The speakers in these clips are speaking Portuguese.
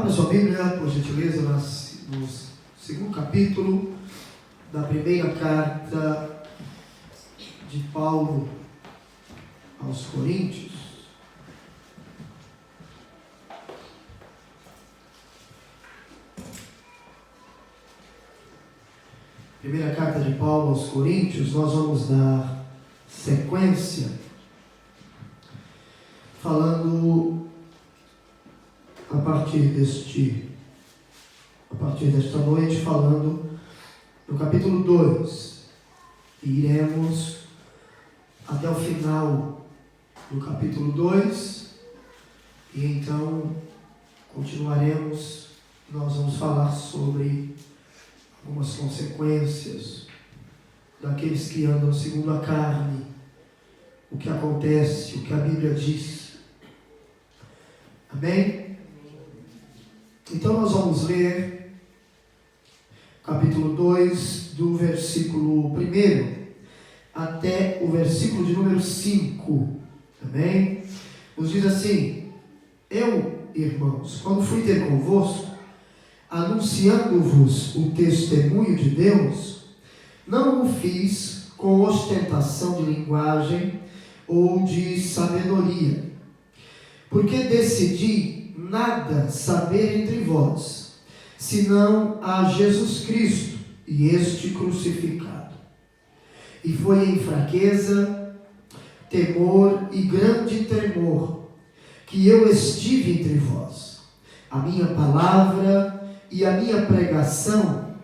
Abra sua Bíblia, por gentileza, no segundo capítulo da primeira carta de Paulo aos Coríntios. Primeira carta de Paulo aos Coríntios, nós vamos dar sequência, falando a partir desta noite, falando no capítulo 2, e iremos até o final do capítulo 2, e então continuaremos. Nós vamos falar sobre algumas consequências daqueles que andam segundo a carne, o que acontece, o que a Bíblia diz. Amém? Então nós vamos ler capítulo 2, do versículo 1 até o versículo de número 5. Amém? Nos diz assim: eu, irmãos, quando fui ter convosco, anunciando-vos o testemunho de Deus, não o fiz com ostentação de linguagem ou de sabedoria, porque decidi nada saber entre vós, senão a Jesus Cristo e este crucificado. E foi em fraqueza, temor e grande tremor que eu estive entre vós. A minha palavra e a minha pregação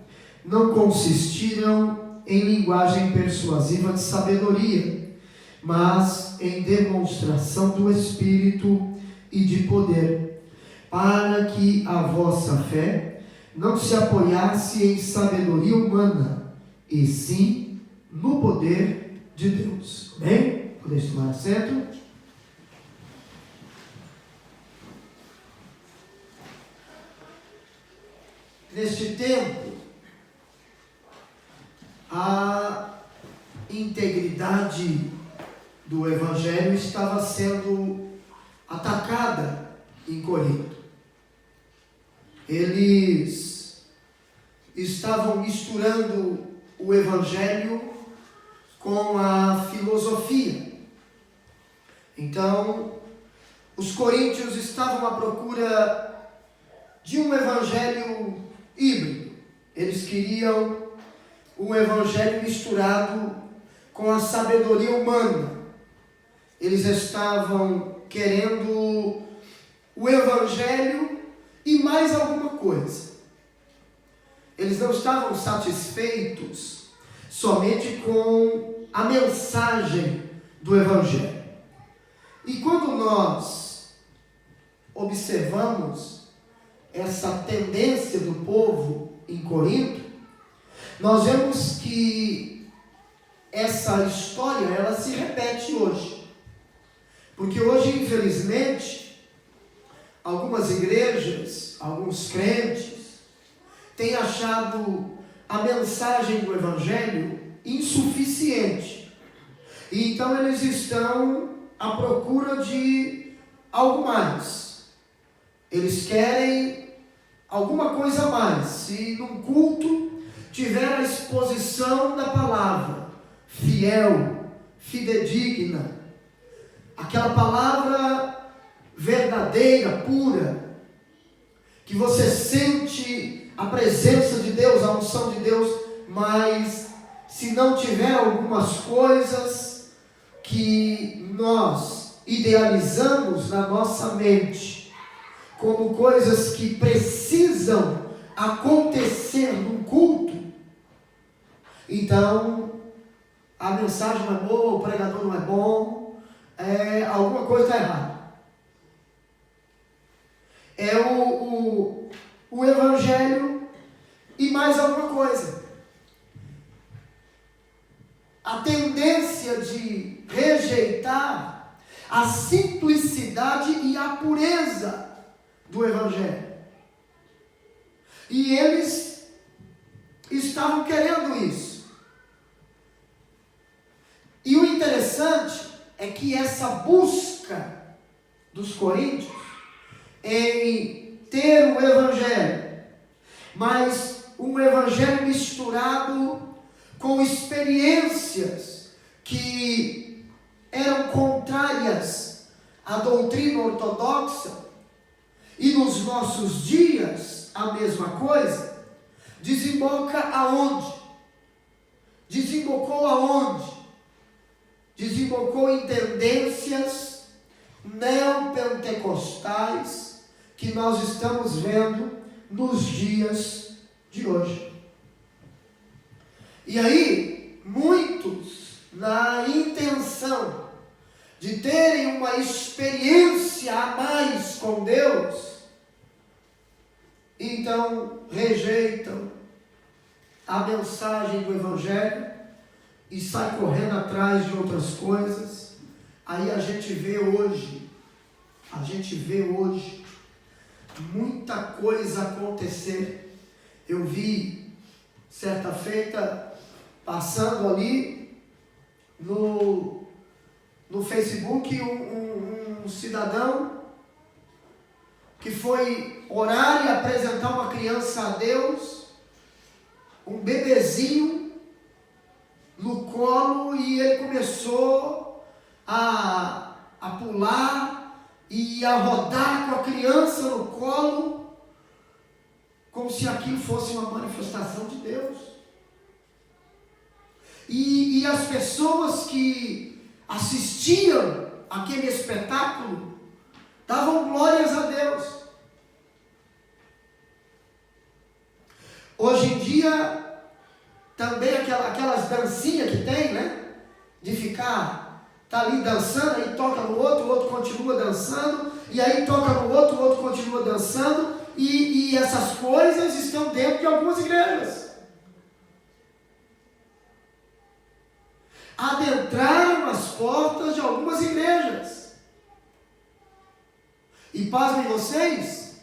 não consistiram em linguagem persuasiva de sabedoria, mas em demonstração do Espírito e de poder, para que a vossa fé não se apoiasse em sabedoria humana, e sim no poder de Deus. Amém? Podeis tomar assento? Neste tempo, a integridade do Evangelho estava sendo atacada em Corinto. Eles estavam misturando o Evangelho com a filosofia. Então, os coríntios estavam à procura de um Evangelho híbrido. Eles queriam um Evangelho misturado com a sabedoria humana. Eles estavam querendo o Evangelho e mais alguma coisa. Eles não estavam satisfeitos somente com a mensagem do Evangelho. E quando nós observamos essa tendência do povo em Corinto, nós vemos que essa história, ela se repete hoje. Porque hoje, infelizmente, algumas igrejas, alguns crentes, têm achado a mensagem do Evangelho insuficiente. E então eles estão à procura de algo mais. Eles querem alguma coisa a mais. Se num culto tiver a exposição da palavra, fiel, fidedigna, aquela palavra verdadeira, pura, que você sente a presença de Deus, a unção de Deus, mas se não tiver algumas coisas que nós idealizamos na nossa mente como coisas que precisam acontecer num culto, então a mensagem não é boa, o pregador não é bom, alguma coisa está errada. É o Evangelho e mais alguma coisa. A tendência de rejeitar a simplicidade e a pureza do Evangelho. E eles estavam querendo isso. E o interessante é que essa busca dos coríntios em ter o Evangelho, mas um Evangelho misturado com experiências que eram contrárias à doutrina ortodoxa, e nos nossos dias a mesma coisa, desemboca aonde? Desembocou aonde? Desembocou em tendências neopentecostais que nós estamos vendo nos dias de hoje. E aí, muitos, na intenção de terem uma experiência a mais com Deus, então rejeitam a mensagem do Evangelho e saem correndo atrás de outras coisas. Aí a gente vê hoje muita coisa acontecer. Eu vi certa feita, passando ali no Facebook, um cidadão que foi orar e apresentar uma criança a Deus, um bebezinho no colo, e ele começou a pular e a rodar com a criança no colo, como se aquilo fosse uma manifestação de Deus. E as pessoas que assistiam aquele espetáculo davam glórias a Deus. Hoje em dia, também aquelas dancinhas que tem, né? De ficar, tá ali dançando, aí toca no outro, o outro continua dançando, e aí toca no outro, o outro continua dançando, e essas coisas estão dentro de algumas igrejas. Adentraram as portas de algumas igrejas. E pasmem vocês,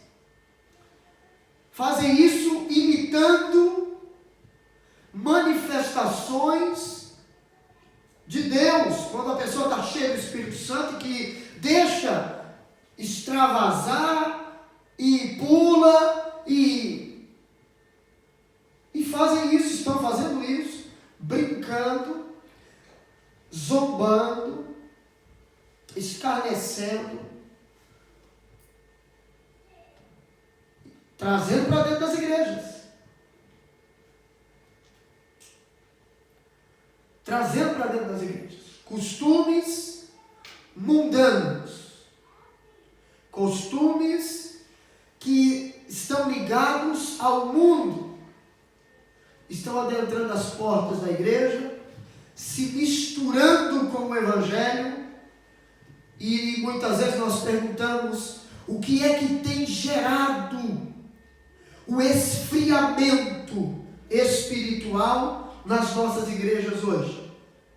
fazem isso imitando manifestações de Deus, quando a pessoa está cheia do Espírito Santo, que deixa extravasar e pula e fazem isso, estão fazendo isso, brincando, zombando, escarnecendo, trazendo para dentro das igrejas. Trazendo para dentro das igrejas costumes mundanos, costumes que estão ligados ao mundo, estão adentrando as portas da igreja, se misturando com o Evangelho, e muitas vezes nós perguntamos o que é que tem gerado o esfriamento espiritual nas nossas igrejas hoje.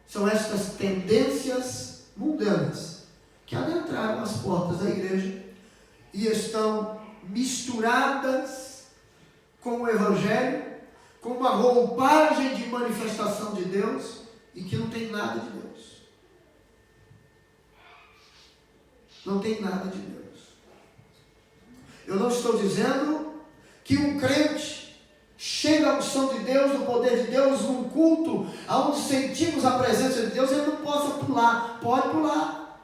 São estas tendências mundanas que adentraram as portas da igreja e estão misturadas com o Evangelho, com uma roupagem de manifestação de Deus, e que não tem nada de Deus. Não tem nada de Deus. Eu não estou dizendo que um crente chega à unção de Deus, no poder de Deus, num culto onde sentimos a presença de Deus, ele não possa pular. Pode pular.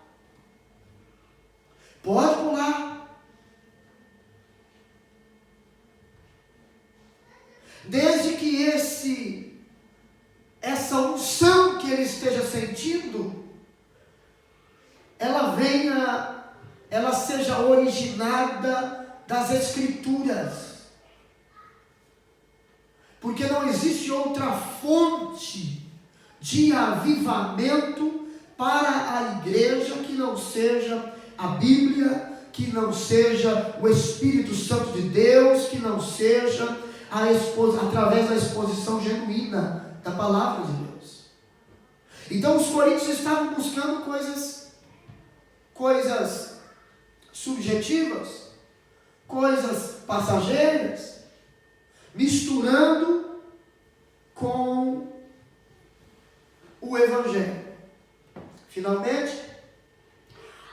Pode pular. Desde que essa unção que ele esteja sentindo, ela seja originada das Escrituras. Porque não existe outra fonte de avivamento para a igreja que não seja a Bíblia, que não seja o Espírito Santo de Deus, que não seja através da exposição genuína da palavra de Deus. Então os coríntios estavam buscando coisas subjetivas, coisas passageiras, misturando com o Evangelho. Finalmente,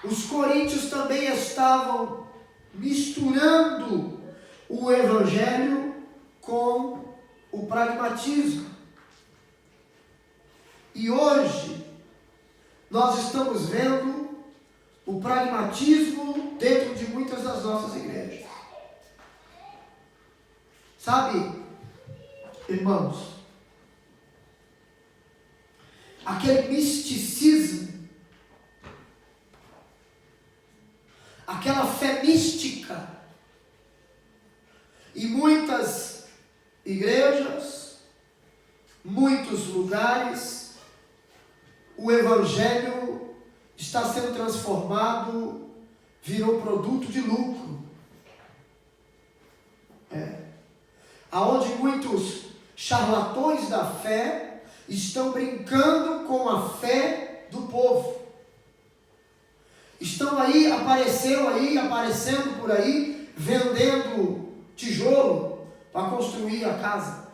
os coríntios também estavam misturando o evangelho com o pragmatismo. E hoje nós estamos vendo o pragmatismo dentro de muitas das nossas igrejas. Sabe, irmãos, aquele misticismo, aquela fé mística, e muitas igrejas, muitos lugares, o evangelho está sendo transformado, virou produto de lucro. Aonde muitos charlatões da fé estão brincando com a fé do povo. Estão aí, aparecendo por aí, vendendo tijolo para construir a casa.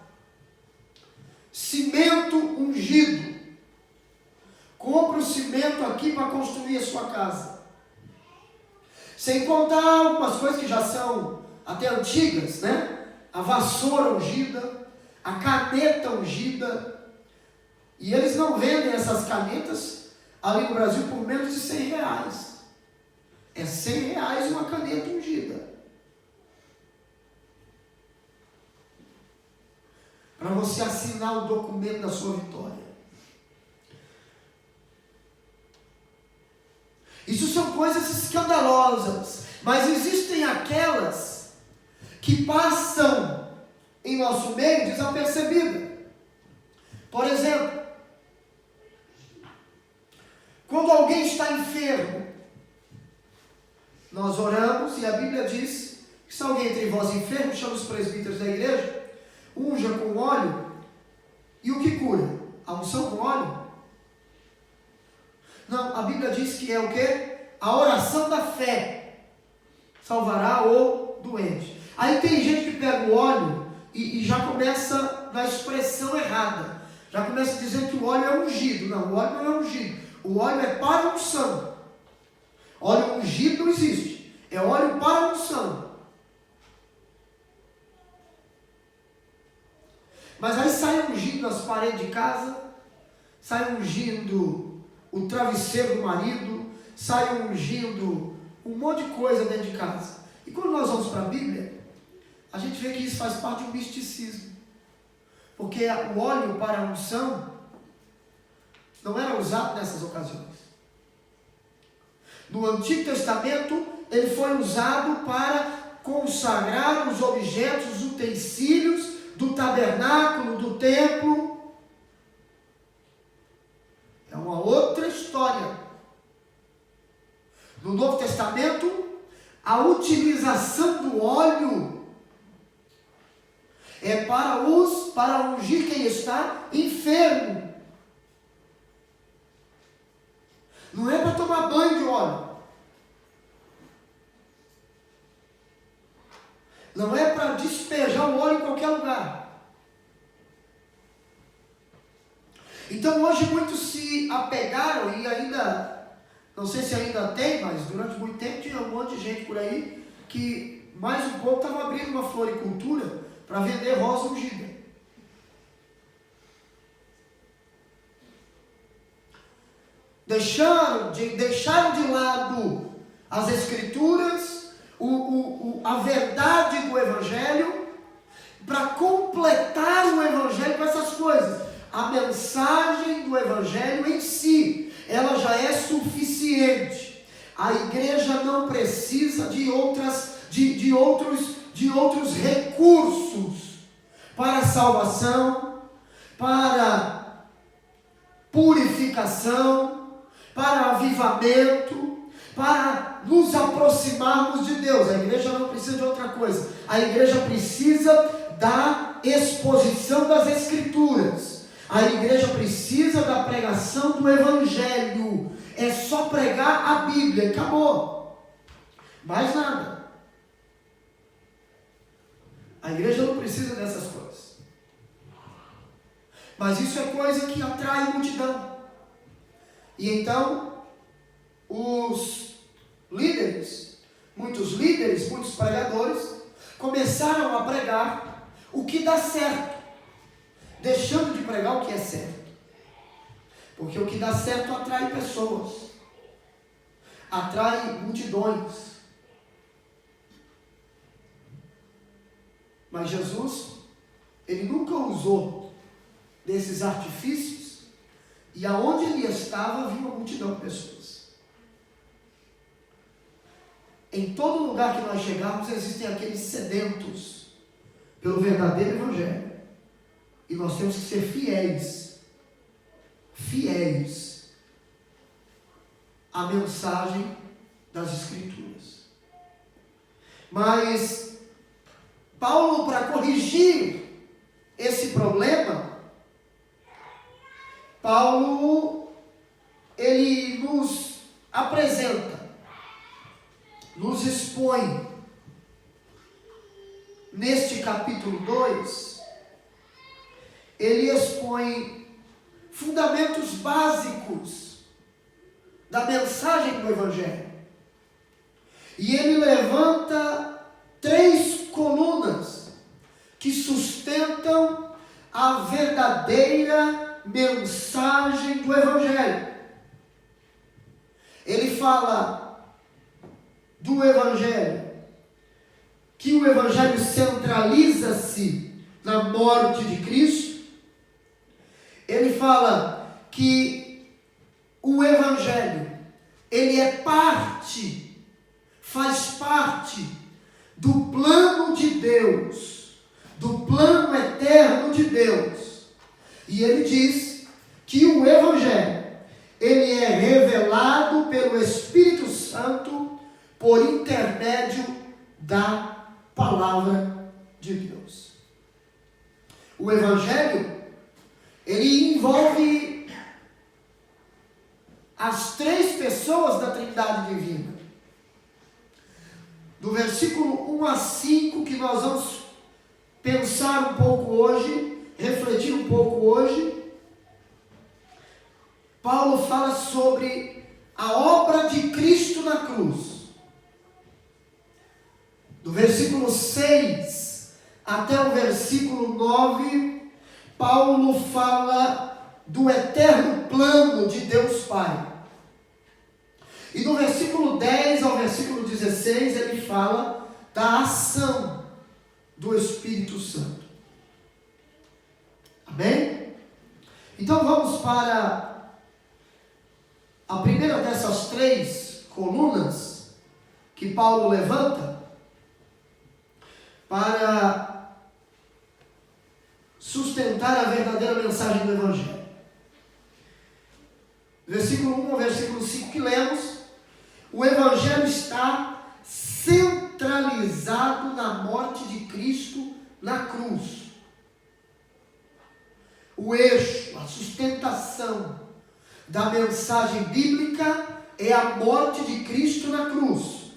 Cimento ungido. Compre o cimento aqui para construir a sua casa. Sem contar algumas coisas que já são até antigas, né? A vassoura ungida, a caneta ungida. E eles não vendem essas canetas ali no Brasil por menos de R$100. É R$100 uma caneta ungida. Para você assinar o documento da sua vitória. Isso são coisas escandalosas. Mas existem aquelas que passam em nosso meio desapercebida. Por exemplo, quando alguém está enfermo, nós oramos e a Bíblia diz que se alguém entre vós enfermo, chama os presbíteros da igreja, unja com óleo, e o que cura? A unção com óleo? Não, a Bíblia diz que é o quê? A oração da fé salvará o doente. Aí tem gente que pega o óleo e já começa na expressão errada. Já começa dizendo que o óleo é ungido. Não, o óleo não é ungido. O óleo é para unção. Óleo ungido não existe. É óleo para unção. Mas aí sai ungindo as paredes de casa, sai ungindo o travesseiro do marido, sai ungindo um monte de coisa dentro de casa. E quando nós vamos para a Bíblia, a gente vê que isso faz parte de um misticismo. Porque o óleo para a unção não era usado nessas ocasiões. No Antigo Testamento, ele foi usado para consagrar os objetos, os utensílios do tabernáculo, do templo. É uma outra história. No Novo Testamento, a utilização do óleo é para ungir quem está enfermo. Não é para tomar banho de óleo. Não é para despejar o óleo em qualquer lugar. Então hoje muitos se apegaram e ainda, não sei se ainda tem, mas durante muito tempo tinha um monte de gente por aí que mais um pouco estava abrindo uma floricultura para vender rosa ungida. Deixaram de lado as escrituras, a verdade do evangelho, para completar o evangelho com essas coisas. A mensagem do evangelho em si, ela já é suficiente. A igreja não precisa de outros recursos para salvação, para purificação, para avivamento, para nos aproximarmos de Deus. A igreja não precisa de outra coisa. A igreja precisa da exposição das escrituras. A igreja precisa da pregação do evangelho. É só pregar a Bíblia, acabou. Mais nada. A igreja não precisa dessas coisas. Mas isso é coisa que atrai multidão. E então, os líderes muitos líderes, muitos pregadores, começaram a pregar o que dá certo, deixando de pregar o que é certo. Porque o que dá certo atrai pessoas, atrai multidões. Mas Jesus, ele nunca usou desses artifícios, e aonde ele estava havia uma multidão de pessoas. Em todo lugar que nós chegarmos existem aqueles sedentos pelo verdadeiro evangelho, e nós temos que ser fiéis à mensagem das Escrituras. Mas Paulo, para corrigir esse problema, Paulo, ele nos apresenta, nos expõe, neste capítulo 2, ele expõe fundamentos básicos da mensagem do Evangelho. E ele levanta 3 colunas que sustentam a verdadeira mensagem do Evangelho. Ele fala do Evangelho, que o Evangelho centraliza-se na morte de Cristo. Ele fala que o Evangelho, ele é parte, faz parte do plano de Deus, do plano eterno de Deus. E ele diz que o Evangelho, ele é revelado pelo Espírito Santo por intermédio da palavra de Deus. O Evangelho, ele envolve as 3 pessoas da Trindade Divina. Do versículo 1 a 5, que nós vamos pensar um pouco hoje, refletir um pouco hoje, Paulo fala sobre a obra de Cristo na cruz. Do versículo 6 até o versículo 9, Paulo fala do eterno plano de Deus Pai. E do versículo 10 ao versículo 16, ele fala da ação do Espírito Santo. Amém? Então vamos para a primeira dessas 3 colunas que Paulo levanta para sustentar a verdadeira mensagem do Evangelho. Versículo 1 ao versículo 5 que lemos, o Evangelho está centralizado na morte de Cristo na cruz. O eixo, a sustentação da mensagem bíblica é a morte de Cristo na cruz.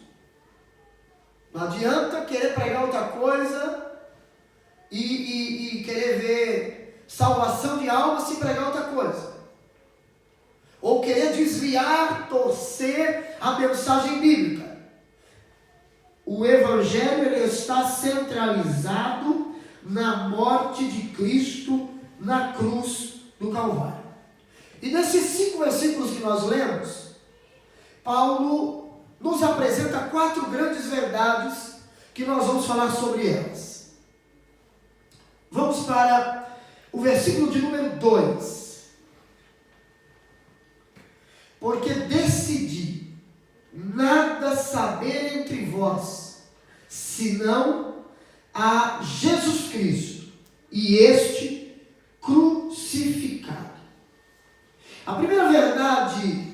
Não adianta querer pregar outra coisa e querer ver salvação de alma se pregar outra coisa. Ou querer desviar, torcer a mensagem bíblica. O Evangelho, ele está centralizado na morte de Cristo na cruz do Calvário. E nesses 5 versículos que nós lemos, Paulo nos apresenta 4 grandes verdades que nós vamos falar sobre elas. Vamos para o versículo de número 2. Porque decidi nada saber entre vós, senão a Jesus Cristo e este crucificado. A primeira verdade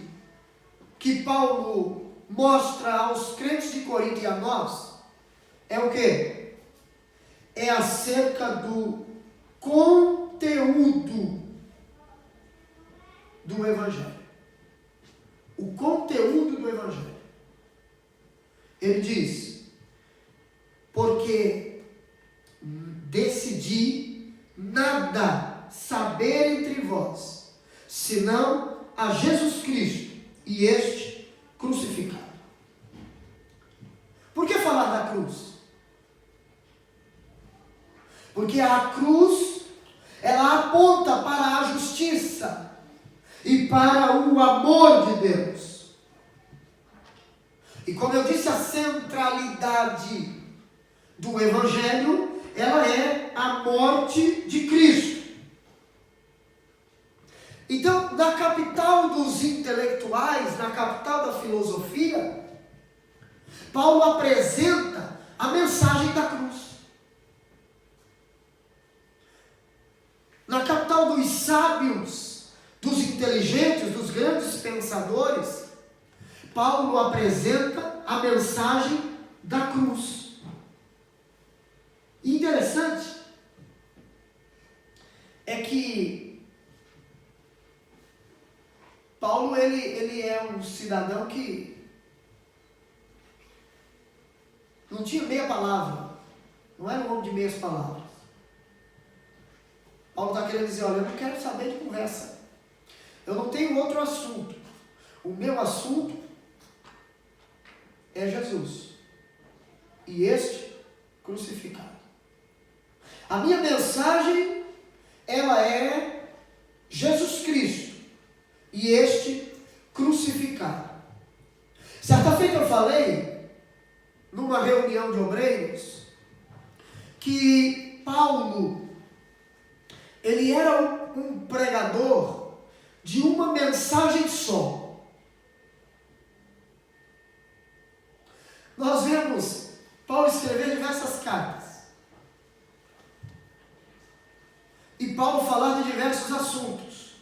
que Paulo mostra aos crentes de Corinto e a nós é o quê? É acerca do conteúdo do Evangelho. O conteúdo do Evangelho. Ele diz: porque decidi nada saber entre vós, senão a Jesus Cristo e este crucificado. cruz. Porque a cruz, ela aponta para a justiça e para o amor de Deus. E como eu disse, a centralidade do Evangelho, ela é a morte de Cristo. Então, na capital dos intelectuais, na capital da filosofia, Paulo apresenta a mensagem da cruz. Na capital dos sábios, dos inteligentes, dos grandes pensadores, Paulo apresenta a mensagem da cruz. E interessante é que Paulo, ele é um cidadão que não tinha meia palavra, não era um homem de meias palavras. Paulo está querendo dizer, olha, eu não quero saber de conversa, eu não tenho outro assunto, o meu assunto é Jesus, e este crucificado. A minha mensagem, ela é Jesus Cristo, e este crucificado. Certa feita eu falei, numa reunião de obreiros, que Paulo, ele era um pregador de uma mensagem só. Nós vemos Paulo escrever diversas cartas. E Paulo falar de diversos assuntos.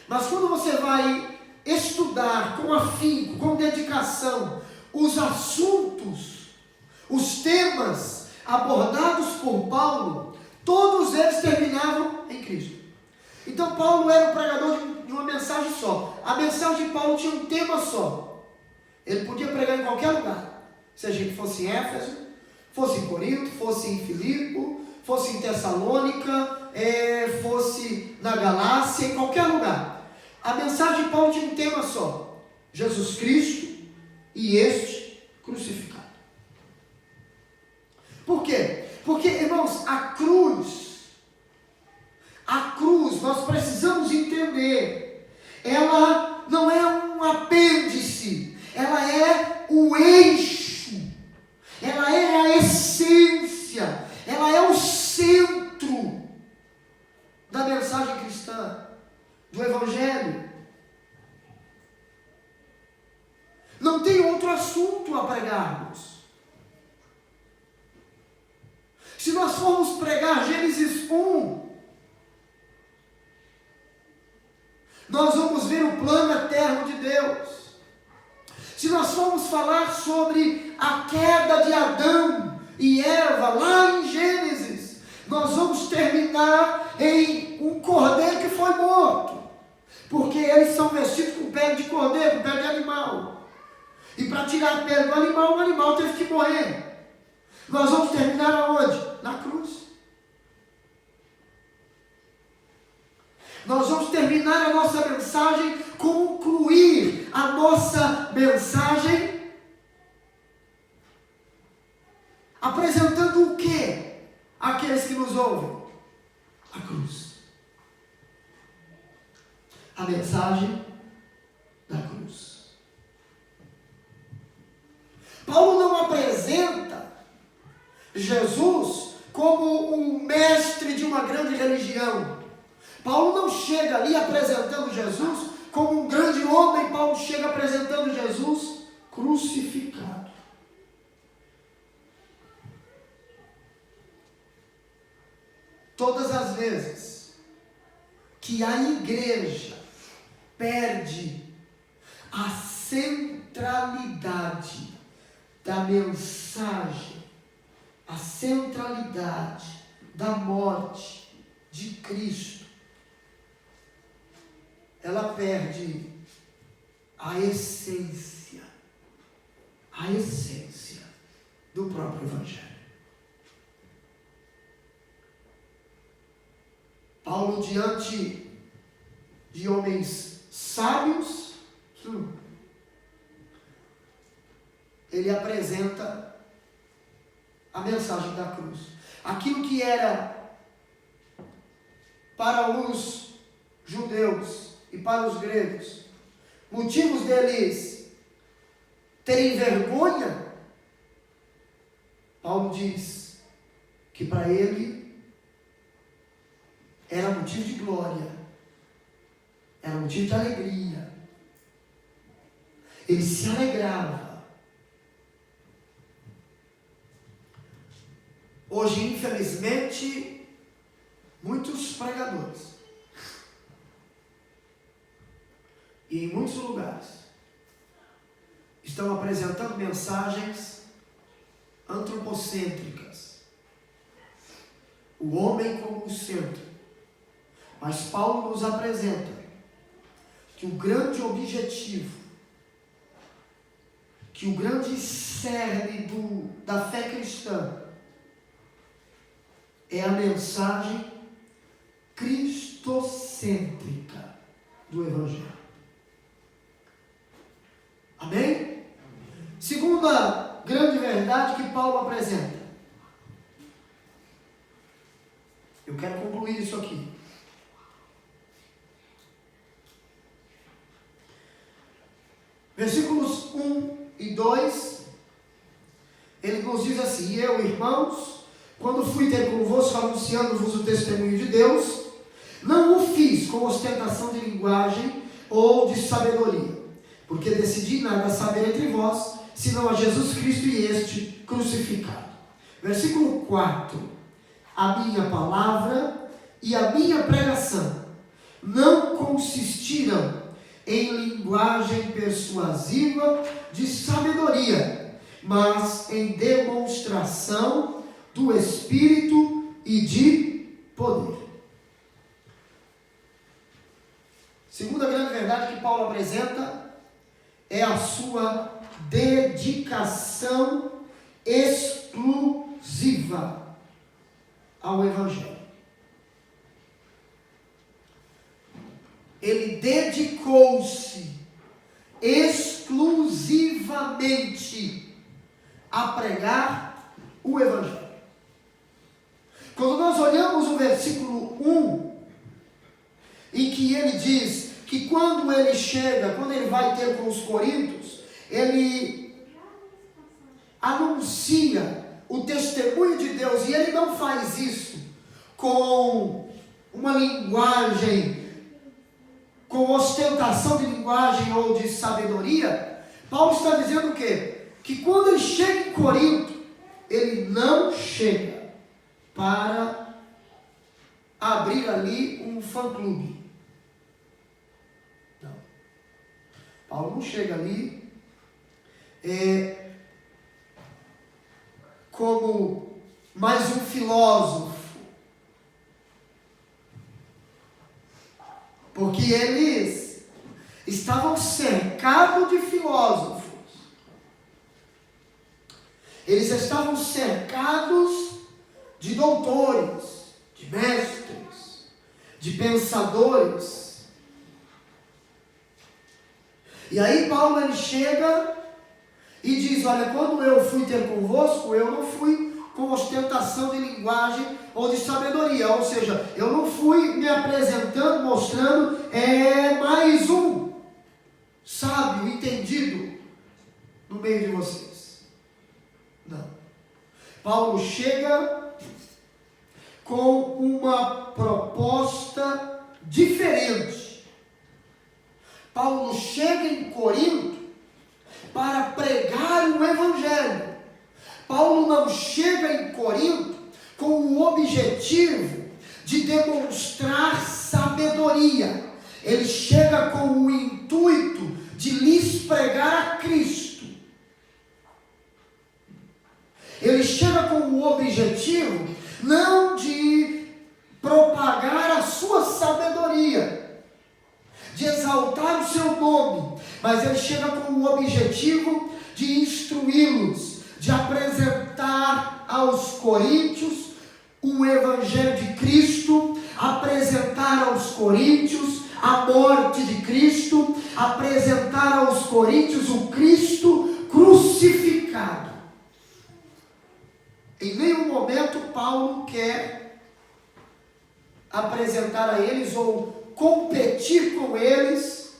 Mas quando você vai estudar com afinco, com dedicação, os assuntos, os temas abordados por Paulo, todos eles terminavam em Cristo. Então Paulo era um pregador de uma mensagem só. A mensagem de Paulo tinha um tema só. Ele podia pregar em qualquer lugar. Seja que fosse em Éfeso, fosse em Corinto, fosse em Filipe, fosse em Tessalônica, fosse na Galácia, em qualquer lugar. A mensagem de Paulo tinha um tema só: Jesus Cristo e este crucificado. Por quê? Porque, irmãos, a cruz, nós precisamos entender, ela não é um apêndice, ela é o eixo, ela é a essência, ela é o centro da mensagem cristã, do Evangelho. Não tem outro assunto a pregarmos. Se nós formos pregar Gênesis 1, nós vamos ver o plano eterno de Deus. Se nós formos falar sobre a queda de Adão e Eva, lá em Gênesis, nós vamos terminar em um cordeiro que foi morto. Porque eles são vestidos com pele de cordeiro, com pele de animal. E para tirar a pele do animal, o animal teve que morrer. Nós vamos terminar aonde? Na cruz. Nós vamos terminar a nossa mensagem, concluir a nossa mensagem, apresentando o que àqueles que nos ouvem? A cruz. A mensagem da cruz. Paulo não apresenta Jesus como um mestre de uma grande religião. Paulo não chega ali apresentando Jesus como um grande homem. Paulo chega apresentando Jesus crucificado. Todas as vezes que a igreja perde a centralidade da mensagem, a centralidade da morte de Cristo, ela perde a essência do próprio Evangelho. Paulo, diante de homens sábios, ele apresenta a mensagem da cruz. Aquilo que era para os judeus e para os gregos motivos deles terem vergonha, Paulo diz que para ele era motivo de glória, era motivo de alegria. Ele se alegrava. Hoje, infelizmente, muitos pregadores e em muitos lugares estão apresentando mensagens antropocêntricas, o homem como o centro. Mas Paulo nos apresenta que o grande objetivo, que o grande cerne da fé cristã é a mensagem cristocêntrica do Evangelho. Amém? Segunda grande verdade que Paulo apresenta. Eu quero concluir isso aqui. Versículos 1 e 2, ele nos diz assim: e eu, irmãos, quando fui ter convosco anunciando-vos o testemunho de Deus, não o fiz com ostentação de linguagem ou de sabedoria, porque decidi nada saber entre vós, senão a Jesus Cristo e este crucificado. Versículo 4, a minha palavra e a minha pregação não consistiram em linguagem persuasiva de sabedoria, mas em demonstração do Espírito e de poder. Segunda grande verdade que Paulo apresenta é a sua dedicação exclusiva ao Evangelho. Ele dedicou-se exclusivamente a pregar o Evangelho. Quando nós olhamos o versículo 1, em que ele diz que quando ele chega, quando ele vai ter com os coríntios, ele anuncia o testemunho de Deus, e ele não faz isso com uma linguagem, com ostentação de linguagem ou de sabedoria. Paulo está dizendo o quê? Que quando ele chega em Corinto, ele não chega para abrir ali um fã-clube. Não. Paulo não chega ali como mais um filósofo, porque eles estavam cercados de filósofos, eles estavam cercados de doutores, de mestres, de pensadores. E aí Paulo ele chega e diz: olha, quando eu fui ter convosco, eu não fui com ostentação de linguagem ou de sabedoria, ou seja, eu não fui me apresentando, mostrando mais um sábio, entendido no meio de vocês. Não. Paulo chega com uma proposta diferente. Paulo chega em Corinto para pregar o Evangelho. Paulo não chega em Corinto com o objetivo de demonstrar sabedoria. Ele chega com o intuito de lhes pregar a Cristo. Ele chega com o objetivo não de propagar a sua sabedoria, de exaltar o seu nome, mas ele chega com o objetivo de instruí-los, de apresentar aos coríntios o Evangelho de Cristo, apresentar aos coríntios a morte de Cristo, apresentar aos coríntios o Cristo crucificado. Em momento, Paulo quer apresentar a eles ou competir com eles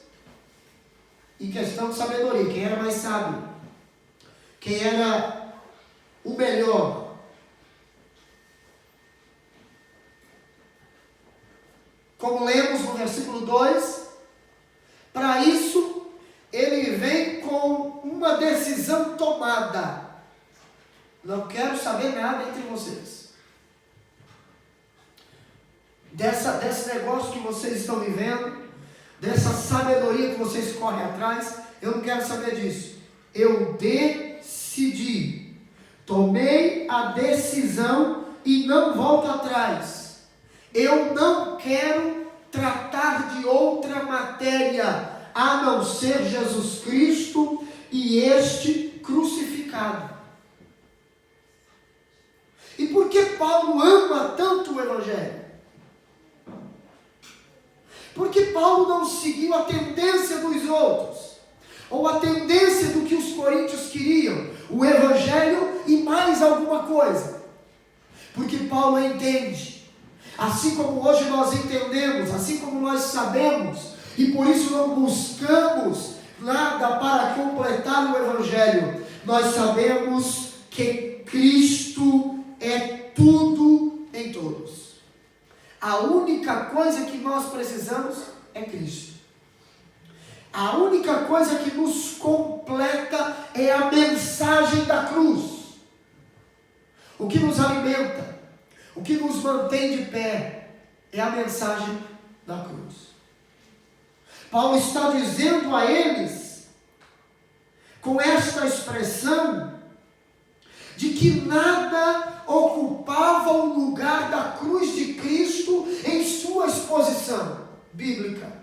em questão de sabedoria. Quem era mais sábio? Quem era o melhor? Como lemos no versículo 2, para isso ele vem com uma decisão tomada. Não quero saber nada entre vocês. Desse negócio que vocês estão vivendo, dessa sabedoria que vocês correm atrás, eu não quero saber disso. Eu decidi, tomei a decisão e não volto atrás. Eu não quero tratar de outra matéria a não ser Jesus Cristo e este crucificado. E por que Paulo ama tanto o Evangelho? Porque Paulo não seguiu a tendência dos outros, ou a tendência do que os coríntios queriam, o Evangelho e mais alguma coisa. Porque Paulo entende, assim como hoje nós entendemos, assim como nós sabemos, e por isso não buscamos nada para completar o Evangelho, nós sabemos que Cristo é tudo em todos. A única coisa que nós precisamos é Cristo. A única coisa que nos completa é a mensagem da cruz. O que nos alimenta, o que nos mantém de pé, é a mensagem da cruz. Paulo está dizendo a eles, com esta expressão, de que nada ocupava o lugar da cruz de Cristo em sua exposição bíblica.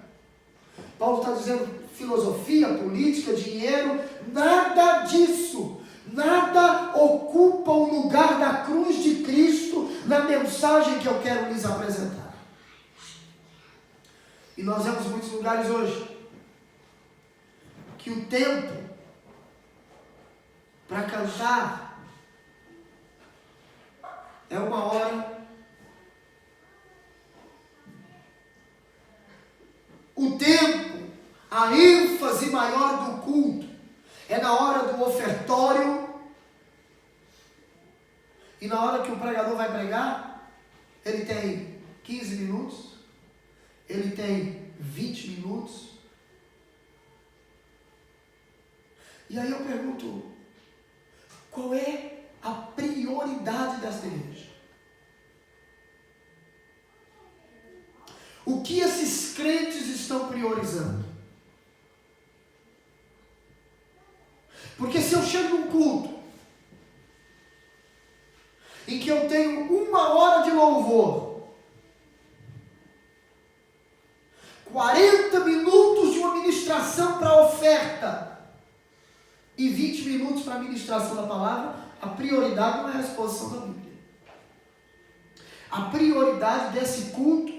Paulo está dizendo filosofia, política, dinheiro, nada disso. Nada ocupa o lugar da cruz de Cristo na mensagem que eu quero lhes apresentar. E nós vemos muitos lugares hoje que o tempo para cantar é uma hora. O tempo, a ênfase maior do culto é na hora do ofertório. E na hora que o pregador vai pregar, ele tem 15 minutos, ele tem 20 minutos. E aí eu pergunto, qual é a prioridade desta igreja? O que esses crentes estão priorizando? Porque se eu chego num culto em que eu tenho 1 hora de louvor, 40 minutos de uma ministração para oferta e 20 minutos para a ministração da palavra, a prioridade não é a exposição da Bíblia. A prioridade desse culto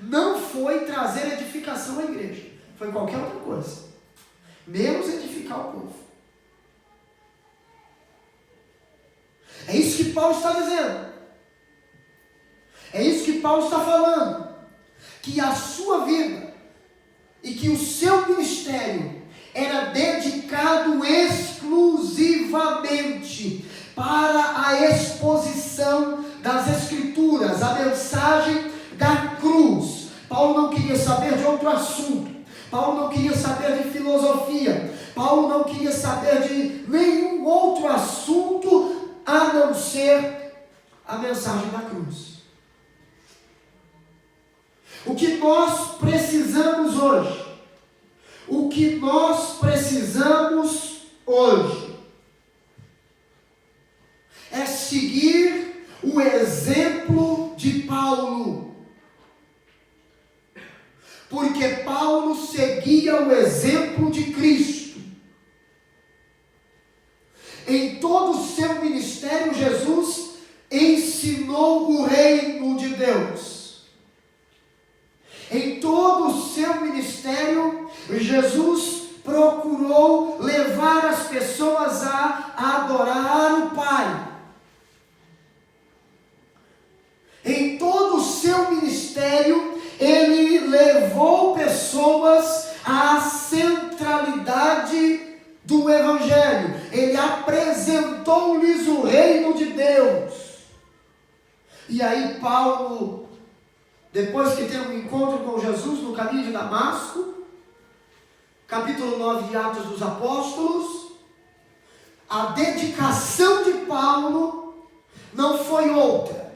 não foi trazer edificação à igreja, foi qualquer outra coisa, menos edificar o povo. É isso que Paulo está dizendo. É isso que Paulo está falando. Que a sua vida e que o seu ministério era dedicado exclusivamente para a exposição das Escrituras, a mensagem da cruz. Paulo não queria saber de outro assunto. Paulo não queria saber de filosofia. Paulo não queria saber de nenhum outro assunto a não ser a mensagem da cruz. O que nós precisamos hoje, o que nós precisamos hoje, é seguir o exemplo de Paulo. Porque Paulo seguia o exemplo de Cristo. Em todo o seu ministério, Jesus ensinou o reino de Deus. Em todo o seu ministério, Jesus procurou levar as pessoas a adorar o Pai. em todo o seu ministério, ele levou pessoas à centralidade do Evangelho. Ele apresentou-lhes o reino de Deus. E aí Paulo, depois que tem um encontro com Jesus no caminho de Damasco, capítulo 9 de Atos dos Apóstolos, a dedicação de Paulo não foi outra,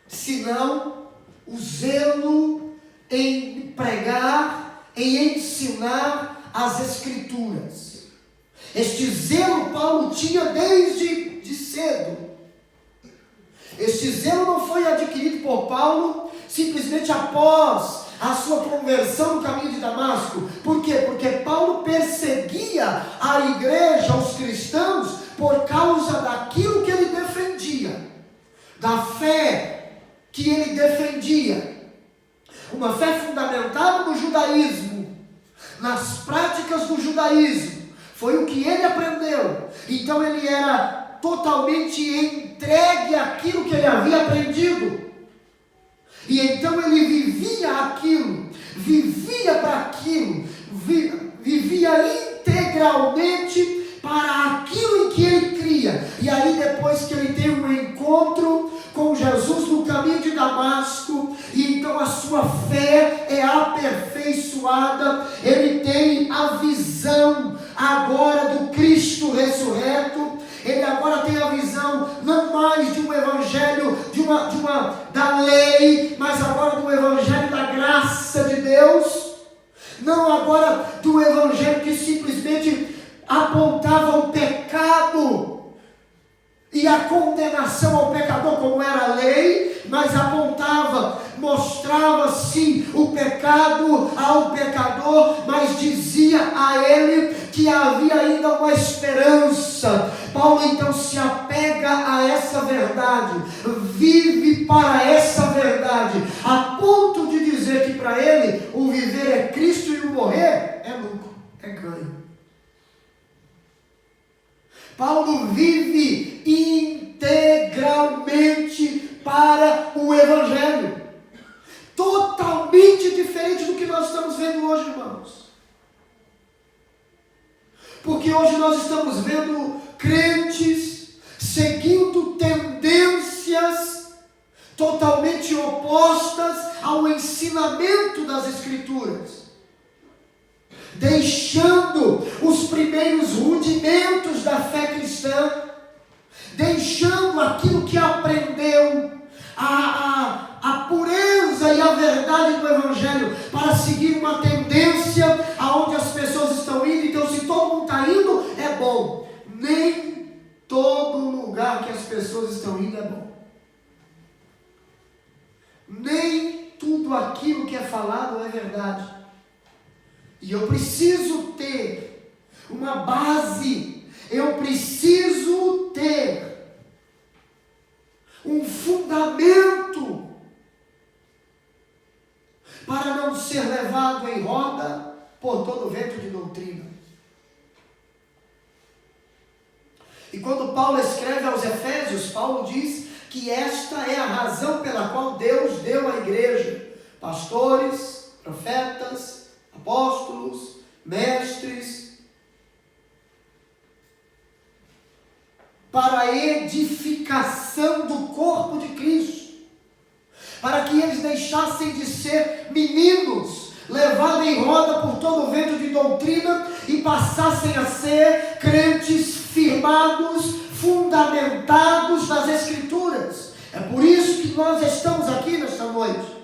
senão o zelo em pregar, em ensinar as Escrituras. Este zelo Paulo tinha desde cedo. Este zelo não foi adquirido por Paulo simplesmente após a sua conversão no caminho de Damasco. Por quê? Porque Paulo perseguia a igreja, os cristãos, por causa daquilo que ele defendia, da fé que ele defendia. Uma fé fundamentada no judaísmo, nas práticas do judaísmo. Foi o que ele aprendeu. Então ele era totalmente entregue àquilo que ele havia aprendido. E então ele vivia aquilo, vivia para aquilo, vivia integralmente para aquilo em que ele cria. E aí depois que ele tem um encontro com Jesus no caminho de Damasco, e então a sua fé é aperfeiçoada, ele tem a visão agora do Cristo ressurreto. Ele agora tem a visão não mais de um evangelho da lei, mas agora do evangelho da graça de Deus. Não agora do evangelho que simplesmente apontava o pecado e a condenação ao pecador, como era a lei, mas mostrava sim o pecado ao pecador, mas dizia a ele que havia ainda uma esperança. Paulo então se apega a essa verdade, vive para essa verdade, a ponto de dizer que para ele o viver é Cristo e o morrer é lucro, é ganho. Paulo vive integralmente para o Evangelho. Totalmente diferente do que nós estamos vendo hoje, irmãos. Porque hoje nós estamos vendo crentes seguindo tendências totalmente opostas ao ensinamento das Escrituras, deixando os primeiros rudimentos da fé cristã, deixando aquilo que aprendeu, a pureza e a verdade do Evangelho, para seguir uma tendência aonde as pessoas estão indo. Então, se todo mundo está indo, é bom. Nem todo lugar que as pessoas estão indo é bom. Nem tudo aquilo que é falado é verdade. E eu preciso ter uma base, eu preciso ter um fundamento para não ser levado em roda por todo vento de doutrina. E quando Paulo escreve aos Efésios, Paulo diz que esta é a razão pela qual Deus deu à igreja pastores, profetas, apóstolos, mestres, para a edificação do corpo de Cristo, para que eles deixassem de ser meninos, levados em roda por todo o vento de doutrina, e passassem a ser crentes firmados, fundamentados nas Escrituras. É por isso que nós estamos aqui nesta noite,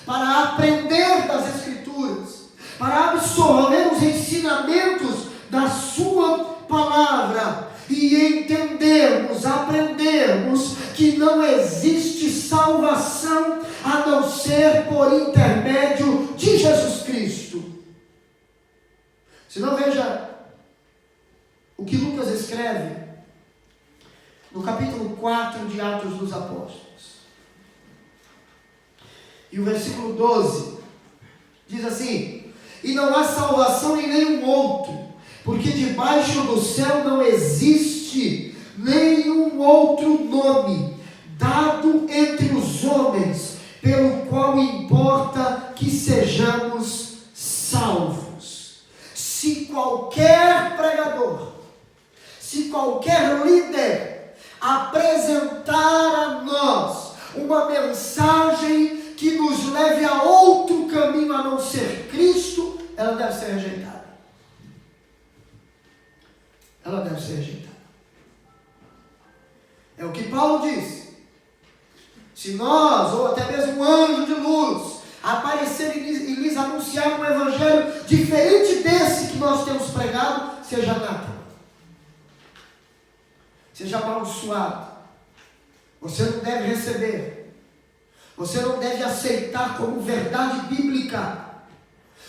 para aprender das Escrituras, para absorver os ensinamentos da sua palavra e entendermos, aprendermos que não existe salvação a não ser por intermédio de Jesus Cristo. Se não, veja o que Lucas escreve no capítulo 4 de Atos dos Apóstolos. E o versículo 12 diz assim: e não há salvação em nenhum outro, porque debaixo do céu não existe nenhum outro nome dado entre os homens qualquer líder apresentar a nós uma mensagem que nos leve a outro caminho a não ser Cristo, ela deve ser rejeitada. Ela deve ser rejeitada. É o que Paulo diz. Se nós, ou até mesmo um anjo de luz, aparecer e lhes anunciar um evangelho diferente desse que nós temos pregado, seja anátema. Seja amaldiçoado. Você não deve receber. Você não deve aceitar como verdade bíblica.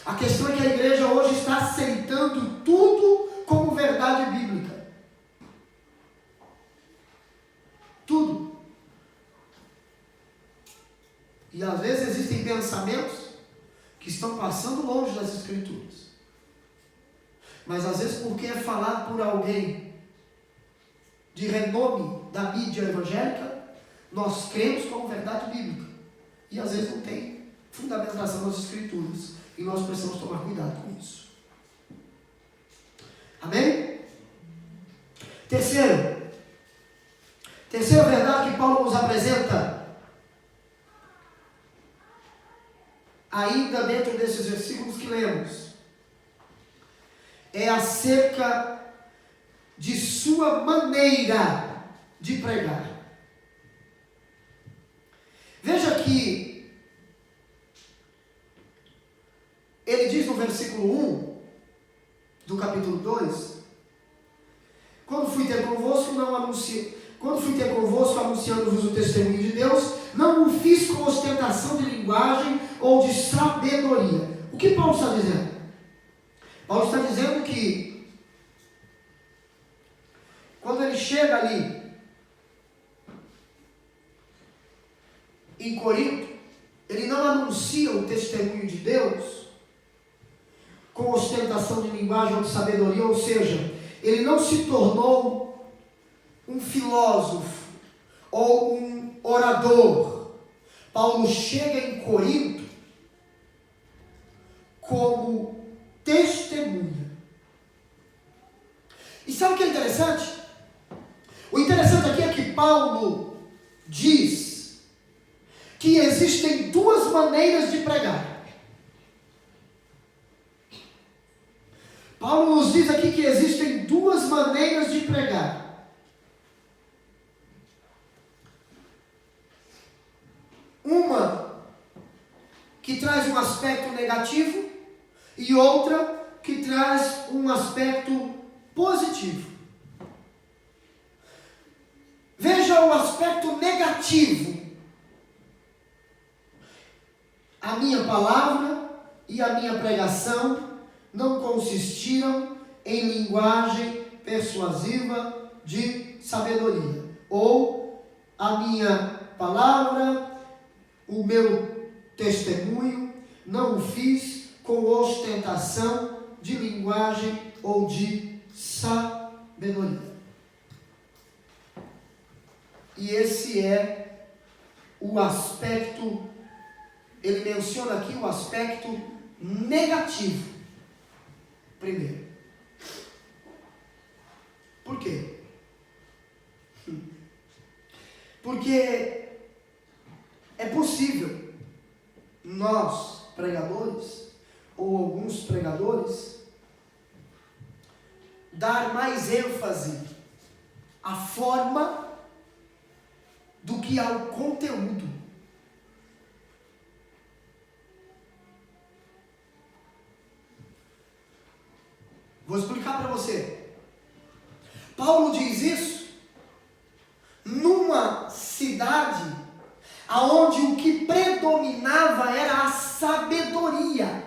A questão é que a igreja hoje está aceitando tudo como verdade bíblica. Tudo. E às vezes existem pensamentos que estão passando longe das Escrituras. Mas às vezes porque é falado por alguém de renome da mídia evangélica, nós cremos como verdade bíblica. E às vezes não tem fundamentação nas Escrituras. E nós precisamos tomar cuidado com isso. Amém? Terceira verdade que Paulo nos apresenta, ainda dentro desses versículos que lemos, é acerca de sua maneira de pregar. Veja que ele diz no versículo 1 do capítulo 2: quando fui ter convosco anunciando-vos o testemunho de Deus, não o fiz com ostentação de linguagem ou de sabedoria. O que Paulo está dizendo? Paulo está dizendo que quando ele chega ali em Corinto, ele não anuncia o testemunho de Deus com ostentação de linguagem ou de sabedoria, ou seja, ele não se tornou um filósofo ou um orador. Paulo chega em Corinto como testemunha. E sabe o que é interessante? O interessante aqui é que Paulo diz que existem duas maneiras de pregar. Paulo nos diz aqui que existem duas maneiras de pregar. Uma que traz um aspecto negativo e outra que traz um aspecto positivo. Veja o aspecto negativo. A minha palavra e a minha pregação não consistiram em linguagem persuasiva de sabedoria. Ou a minha palavra, o meu testemunho, não o fiz com ostentação de linguagem ou de sabedoria. E esse é o aspecto, ele menciona aqui o aspecto negativo. Primeiro. Por quê? Porque é possível nós, pregadores, ou alguns pregadores, dar mais ênfase à forma do que ao conteúdo. Vou explicar para você. Paulo diz isso numa cidade aonde o que predominava era a sabedoria.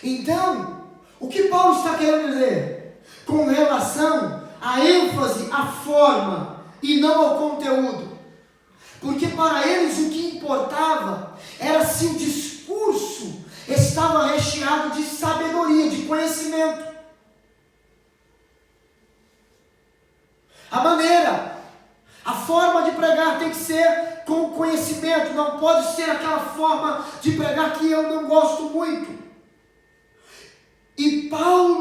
Então, o que Paulo está querendo dizer com relação à ênfase, à forma e não ao conteúdo? Porque para eles o que importava era se o discurso estava recheado de sabedoria, de conhecimento. A maneira, a forma de pregar tem que ser com conhecimento, não pode ser aquela forma de pregar que eu não gosto muito. E Paulo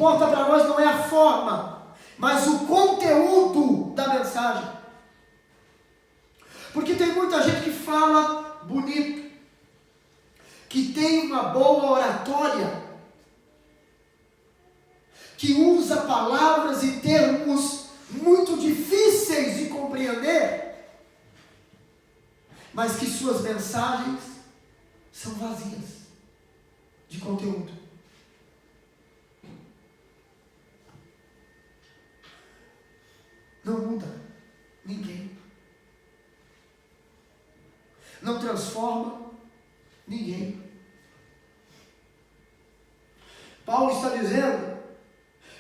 importa para nós não é a forma, mas o conteúdo da mensagem. Porque tem muita gente que fala bonito, que tem uma boa oratória, que usa palavras e termos muito difíceis de compreender, mas que suas mensagens são vazias de conteúdo. Não muda ninguém. Não transforma ninguém. Paulo está dizendo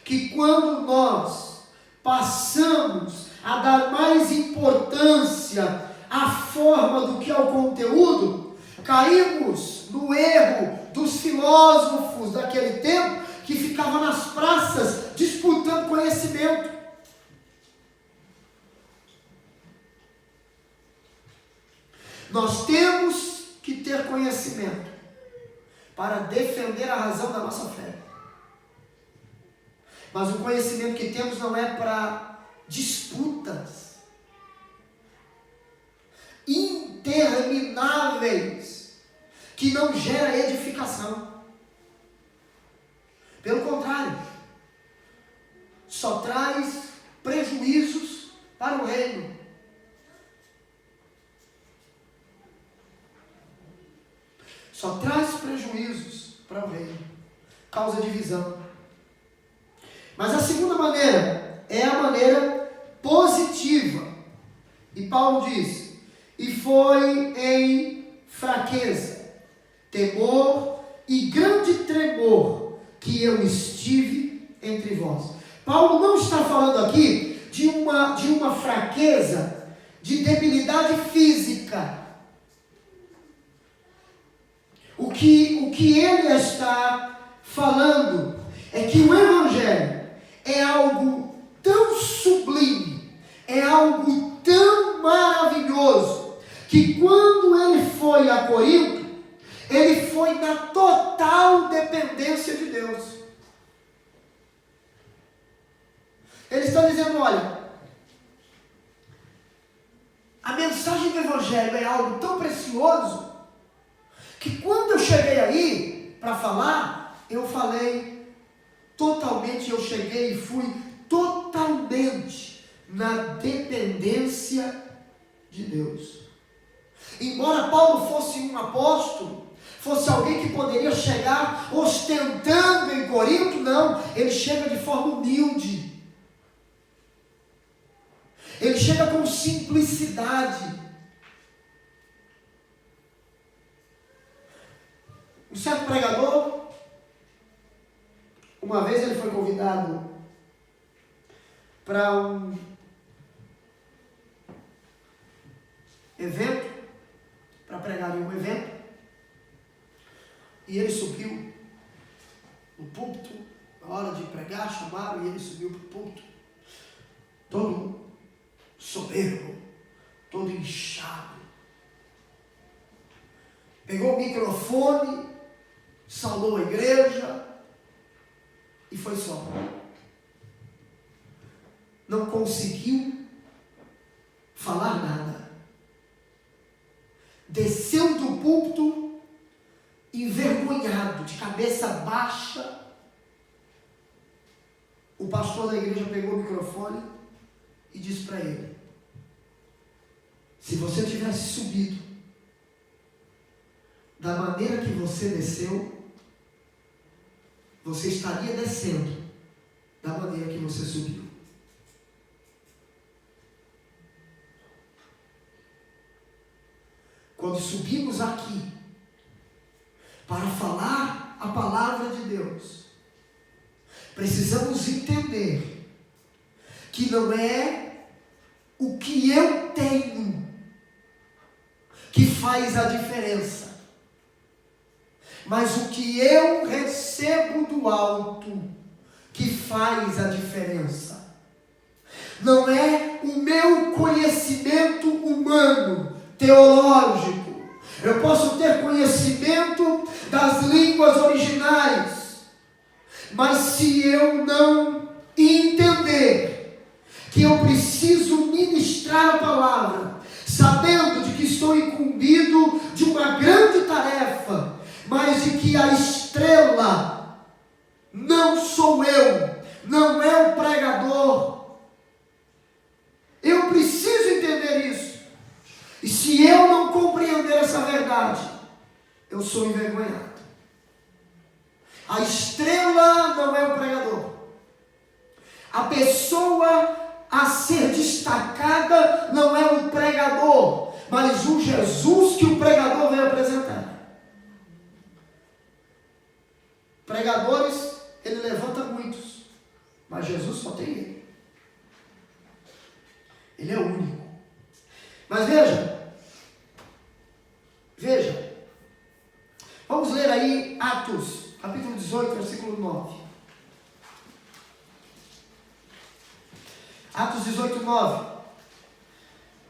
que quando nós passamos a dar mais importância à forma do que ao conteúdo, caímos no erro dos filósofos daquele tempo que ficavam nas praças disputando conhecimento. Nós temos que ter conhecimento para defender a razão da nossa fé. Mas o conhecimento que temos não é para disputas intermináveis que não gera edificação. Pelo contrário, só traz prejuízos para o reino. Só traz prejuízos para o reino. Causa divisão. Mas a segunda maneira é a maneira positiva. E Paulo diz: e foi em fraqueza, temor e grande tremor que eu estive entre vós. Paulo não está falando aqui de uma fraqueza, de debilidade física. O que ele está falando é que o Evangelho é algo tão sublime, é algo tão maravilhoso, que quando ele foi a Corinto, ele foi na total dependência de Deus. Ele está dizendo: olha, a mensagem do Evangelho é algo tão precioso, que quando eu cheguei aí para falar, eu falei totalmente, eu cheguei e fui totalmente na dependência de Deus. Embora Paulo fosse um apóstolo, fosse alguém que poderia chegar ostentando em Corinto, não, ele chega de forma humilde. Ele chega com simplicidade. Um certo pregador, uma vez ele foi convidado para um evento, para pregar em um evento, e ele subiu no púlpito, na hora de pregar, chamaram, e ele subiu para o púlpito, todo soberbo, todo inchado, pegou o microfone, saudou a igreja e foi só. Não conseguiu falar nada. Desceu do púlpito envergonhado, de cabeça baixa. O pastor da igreja pegou o microfone e disse para ele: se você tivesse subido da maneira que você desceu, você estaria descendo da maneira que você subiu. Quando subimos aqui para falar a palavra de Deus, precisamos entender que não é o que eu tenho que faz a diferença, mas o que eu recebo do alto que faz a diferença. Não é o meu conhecimento humano, teológico. Eu posso ter conhecimento das línguas originais, mas se eu não entender que eu preciso ministrar a palavra, sabendo de que estou incumbido de uma grande tarefa, mas de que a estrela não sou eu, não é o pregador. Eu preciso entender isso. E se eu não compreender essa verdade, eu sou envergonhado. A estrela não é o pregador. A pessoa a ser destacada não é o pregador, mas o Jesus que o pregador veio apresentar. Pregadores, ele levanta muitos, mas Jesus só tem ele. Ele é o único. Mas veja, vamos ler aí Atos, capítulo 18, versículo 9. Atos 18, 9.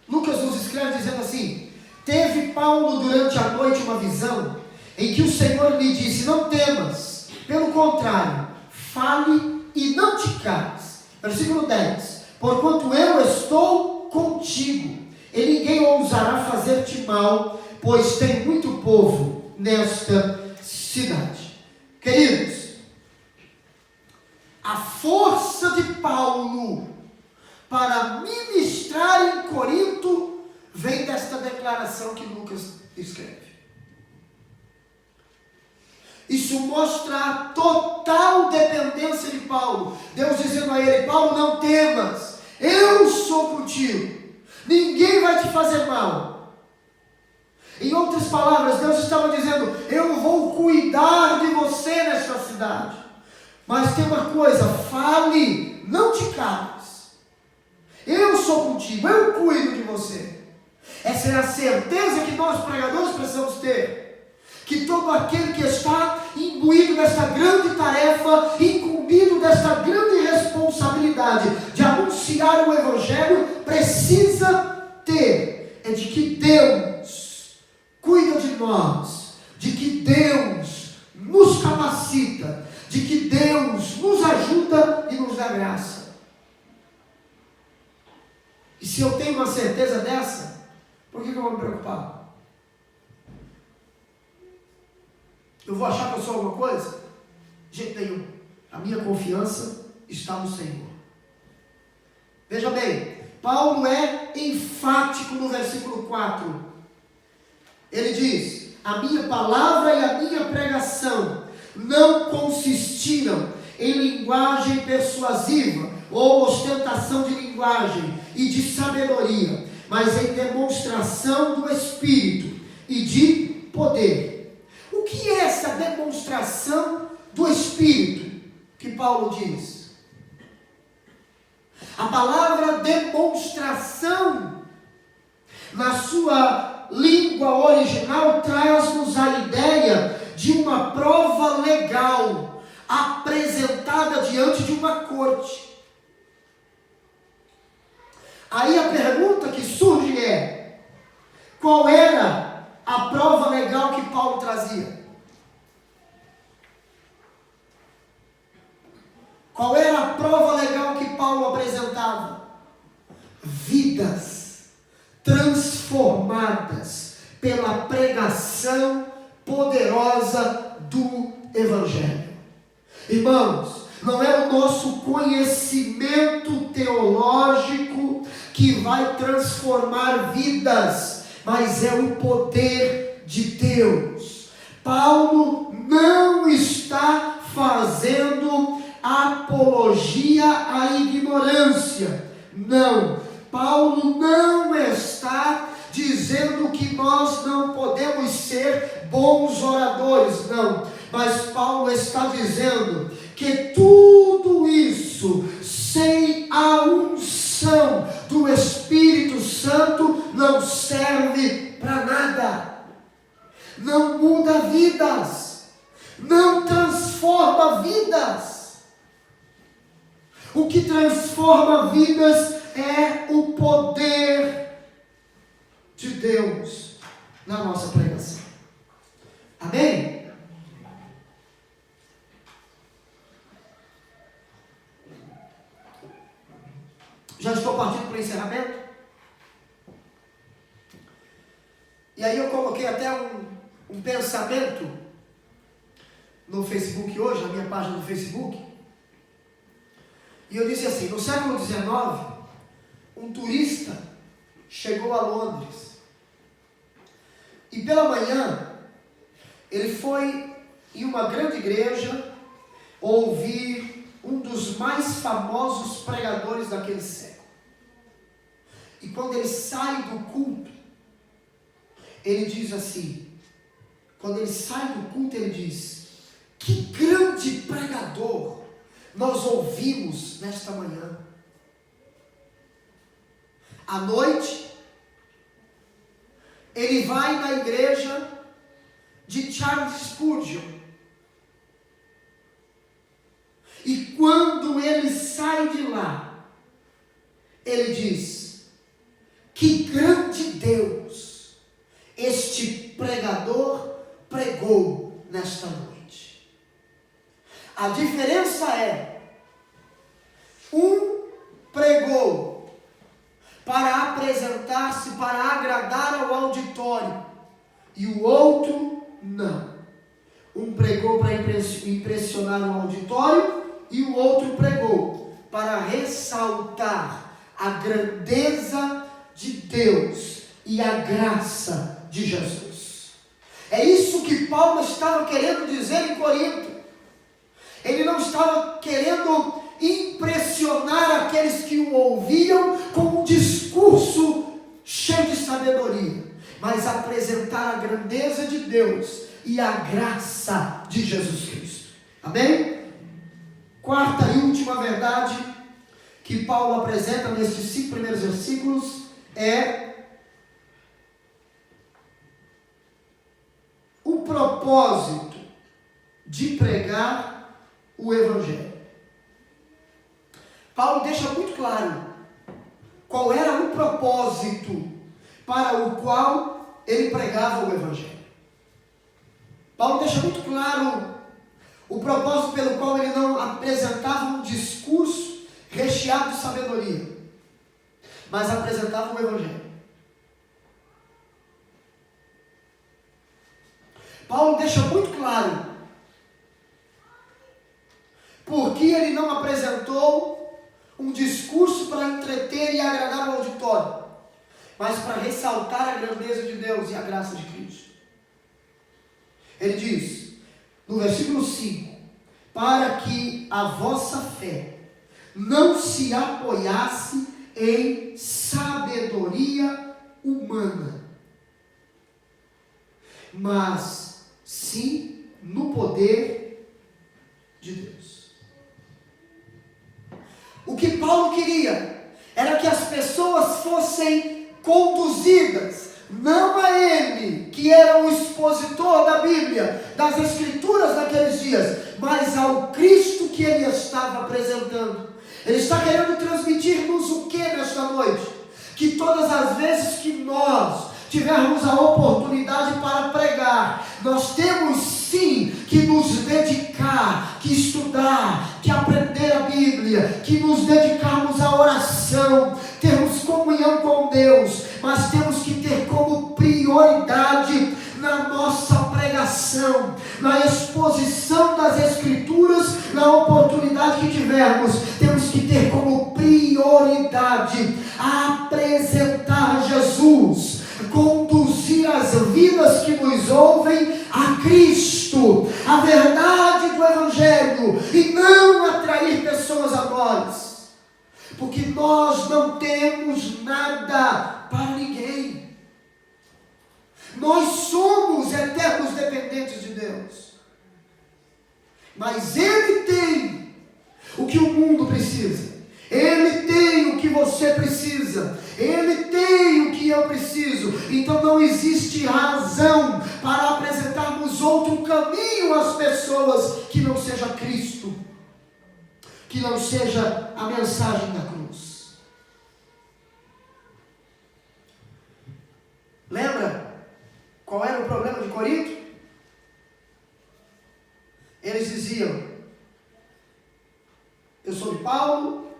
Lucas nos escreve dizendo assim: teve Paulo durante a noite uma visão, em que o Senhor lhe disse: não temas, pelo contrário, fale e não te cales. Versículo 10. Porquanto eu estou contigo, e ninguém ousará fazer-te mal, pois tem muito povo nesta cidade. Queridos, a força de Paulo para ministrar em Corinto vem desta declaração que Lucas escreve. Isso mostra a total dependência de Paulo. Deus dizendo a ele: Paulo, não temas, eu sou contigo, ninguém vai te fazer mal. Em outras palavras, Deus estava dizendo: eu vou cuidar de você nesta cidade. Mas tem uma coisa: fale, não te cales. Eu sou contigo, eu cuido de você. Essa é a certeza que nós pregadores precisamos ter. Que todo aquele que está imbuído desta grande tarefa, incumbido desta grande responsabilidade de anunciar o Evangelho, precisa ter, é de que Deus cuida de nós, de que Deus nos capacita, de que Deus nos ajuda e nos dá graça. E se eu tenho uma certeza dessa, por que eu vou me preocupar? Eu vou achar que eu sou alguma coisa? De jeito nenhum. A minha confiança está no Senhor. Veja bem, Paulo é enfático no versículo 4. Ele diz: a minha palavra e a minha pregação não consistiram em linguagem persuasiva ou ostentação de linguagem e de sabedoria, mas em demonstração do Espírito e de poder. O que é essa demonstração do Espírito que Paulo diz? A palavra demonstração, na sua língua original, traz-nos a ideia de uma prova legal apresentada diante de uma corte. Aí a pergunta que surge é: qual era a prova legal que Paulo trazia? Qual era a prova legal que Paulo apresentava? Vidas transformadas pela pregação poderosa do Evangelho. Irmãos, não é o nosso conhecimento teológico que vai transformar vidas, mas é o poder de Deus. Paulo não está fazendo apologia à ignorância. Não. Paulo não está dizendo que nós não podemos ser bons oradores. Não. Mas Paulo está dizendo que tudo isso, sem a unção do Espírito Santo, não serve para nada. Não muda vidas. Não transforma vidas. O que transforma vidas é o poder de Deus na nossa pregação. Amém? estou partindo para o encerramento. E aí eu coloquei até um pensamento no Facebook hoje, na minha página do Facebook. E eu disse assim, no século XIX, um turista chegou a Londres. E pela manhã, ele foi em uma grande igreja ouvir um dos mais famosos pregadores daquele século. E quando ele sai do culto, ele diz assim, quando ele sai do culto, ele diz, que grande pregador nós ouvimos nesta manhã. À noite, ele vai na igreja de Charles Spurgeon. E quando ele sai de lá, ele diz, que grande Deus este pregador pregou nesta noite. A diferença é, um pregou para apresentar-se, para agradar ao auditório, e o outro não. Um pregou para impressionar o auditório, e o outro pregou para ressaltar a grandeza de Deus e a graça de Jesus. É isso que Paulo estava querendo dizer em Corinto. Ele não estava querendo impressionar aqueles que o ouviam com um discurso cheio de sabedoria, mas apresentar a grandeza de Deus e a graça de Jesus Cristo. Amém? Quarta e última verdade que Paulo apresenta nestes 5 primeiros versículos é o propósito de pregar o Evangelho. Paulo deixa muito claro qual era o propósito para o qual ele pregava o Evangelho. Paulo deixa muito claro o propósito pelo qual ele não apresentava um discurso recheado de sabedoria, mas apresentava o Evangelho. Paulo deixa muito claro por que ele não apresentou um discurso para entreter e agradar o auditório, mas para ressaltar a grandeza de Deus e a graça de Cristo. Ele diz, no versículo 5, para que a vossa fé não se apoiasse em sabedoria humana, mas sim no poder de Deus. O que Paulo queria era que as pessoas fossem conduzidas, não a ele, que era o expositor da Bíblia, das Escrituras naqueles dias, mas ao Cristo que ele estava apresentando. Ele está querendo transmitir-nos o que nesta noite? Que todas as vezes que nós tivermos a oportunidade para pregar, nós temos sim que nos dedicar, que estudar, que aprender a Bíblia, que nos dedicarmos à oração, termos comunhão com Deus, mas temos que ter como prioridade na nossa pregação, na exposição das Escrituras, na oportunidade que tivermos, temos que ter como prioridade apresentar Jesus, conduzir as vidas que nos ouvem a Cristo, a verdade do Evangelho, e não atrair pessoas a nós, porque nós não temos nada para ninguém. Nós somos eternos dependentes de Deus, mas Ele tem o que o mundo precisa. Ele tem o que você precisa. Ele tem o que eu preciso. Então não existe razão para apresentarmos outro caminho às pessoas que não seja Cristo, que não seja a mensagem da cruz. Lembra qual era o problema de Corinto? Eles diziam, eu sou de Paulo,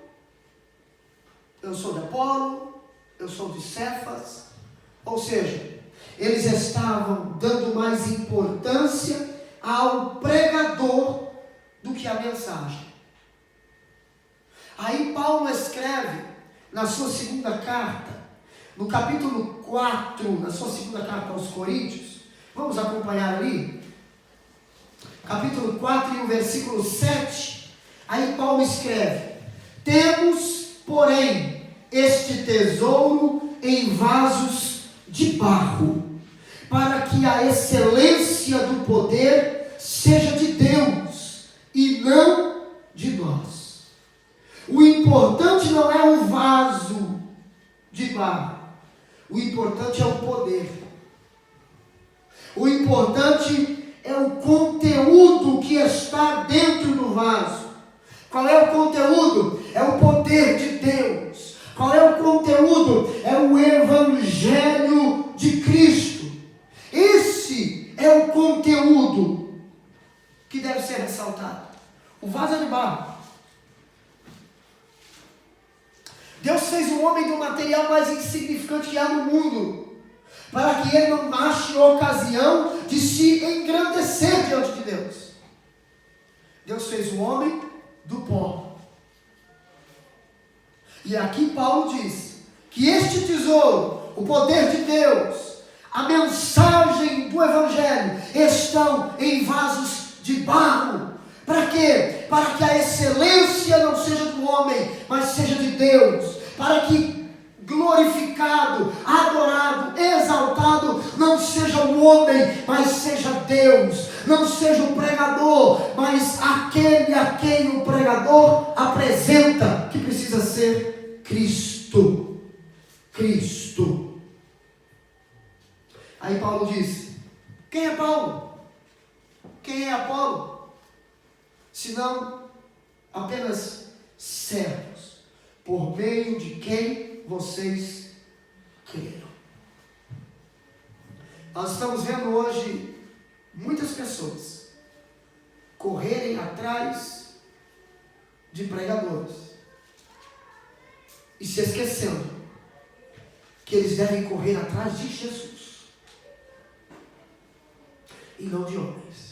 eu eu sou de Apolo, eu sou de Cefas. Ou seja, eles estavam dando mais importância ao pregador do que à mensagem. Aí Paulo escreve na sua segunda carta, no capítulo 4, na sua segunda carta aos Coríntios, vamos acompanhar ali, capítulo 4 e o versículo 7, aí Paulo escreve: temos, porém, este tesouro em vasos de barro, para que a excelência do poder seja de Deus e não de nós. O importante não é o vaso de barro, o importante é o poder. O importante é o conteúdo que está dentro do vaso. Qual é o conteúdo? É o poder de Deus. Qual é o conteúdo? É o Evangelho de Cristo. Esse é o conteúdo que deve ser ressaltado. O vaso é de barro. Deus fez o homem do material mais insignificante que há no mundo, para que ele não ache ocasião de se engrandecer diante de Deus. Deus fez o homem do pó. E aqui Paulo diz que este tesouro, o poder de Deus, a mensagem do Evangelho, estão em vasos de barro. Para quê? Para que a excelência não seja do homem, mas seja de Deus. Para que glorificado, adorado, exaltado não seja o homem, mas seja Deus. Não seja o pregador, mas aquele a quem o pregador apresenta, que precisa ser Cristo. Cristo. Aí Paulo diz: quem é Paulo? Quem é Apolo? Senão apenas servos, por meio de quem vocês creram. Nós estamos vendo hoje muitas pessoas correrem atrás de pregadores e se esquecendo que eles devem correr atrás de Jesus e não de homens.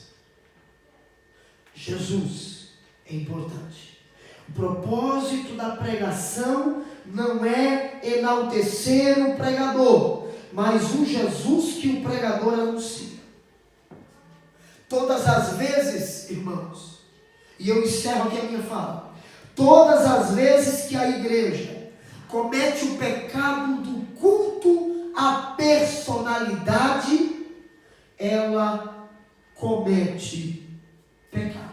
Jesus é importante. O propósito da pregação não é enaltecer o pregador, mas o Jesus que o pregador anuncia. Todas as vezes, irmãos, e eu encerro aqui a minha fala, todas as vezes que a igreja comete o pecado do culto à personalidade, ela comete pecado.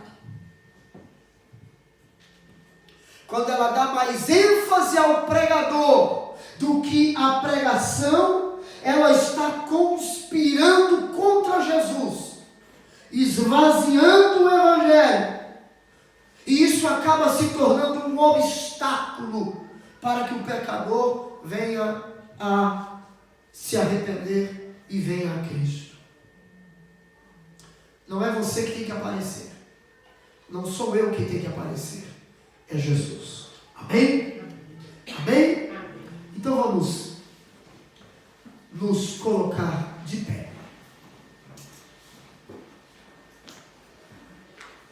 Quando ela dá mais ênfase ao pregador do que à pregação, ela está conspirando contra Jesus, esvaziando o Evangelho, e isso acaba se tornando um obstáculo para que o pecador venha a se arrepender e venha a Cristo. Não é você que tem que aparecer, não sou eu que tenho que aparecer, é Jesus. Amém? Amém? Então vamos nos colocar de pé.